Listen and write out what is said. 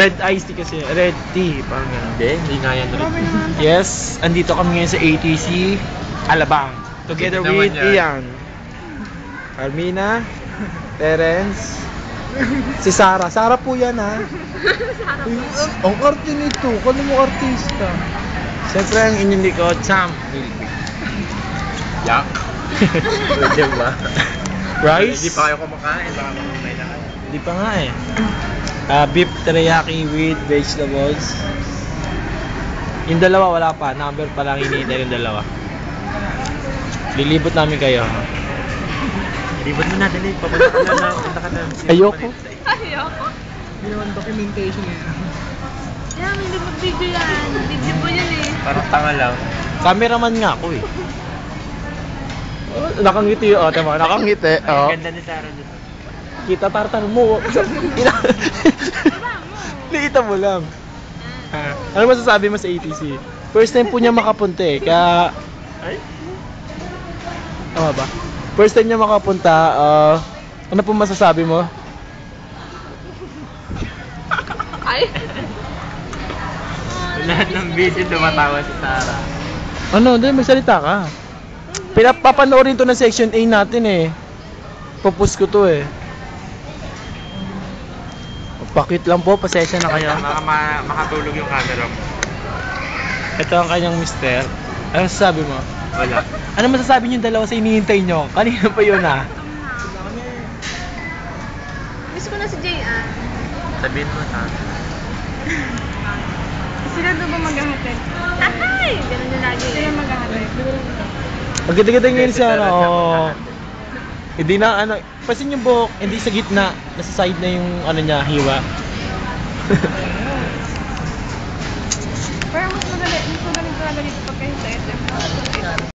Red iced tea kasi. Red tea. Parang gano'n. Hindi nga yan red. Yes, andito kami ngayon sa ATC Alabang. Together Hindi with naman yan. Ian, Armina, Terence, si Sarah. Sarah po yan, ha? Ang arte nito. Kano mo artista? Siyempre ang inyong likod, Sam. Yak. Pwede ba? Rice? Hindi pa kayo kumakain. Baka makamay na kayo. Hindi pa nga eh. Beef teriyaki with vegetables. Yung dalawa wala pa. Number pa lang hinihintay yung dalawa. Lilibot namin kayo. Libot mo na, dali. Papunta ka na. Punta ka na. Ayoko. Ayoko. Hindi naman documentation eh. Yan, hindi mag-video yan. Video po yan eh. Parang tanga lang. Cameraman nga ako eh. Oh, nakangiti oh, tama, nakangiti. Oh. Ang ganda ni Sarah dito. Kita tartar mo. Liita mo lang. Ano masasabi mo sa ATC? First time po niya makapunta eh. Kaya Ay? tama ba? First time niya makapunta, ano po masasabi mo? Ay. Lahat ng busy tumatawa si Sarah. Ano, hindi, magsalita ka. Pinapapanoorin to ng section A natin eh. Pupus ko to eh. Pakit lang po, pasensya na kayo. Baka makatulog yung camera mo. Ito ang kanyang mister. Ano masasabi mo? Wala. Ano masasabi niyo dalawa sa hinihintay niyo? Kanina pa yun ah. Miss ko na si J.A. Sabihin mo sa akin. Sila doon ba maghahatid? Ay! Ganun yung lagi Sila eh. maghahatid. Maganda-ganda ngayon siya, Pero no? siya Oo. maghahatid. Hindi na ano, pasin yung buhok, hindi sa gitna, nasa side na yung ano niya, hiwa. Pero mas magaling talaga dito pagka hintay.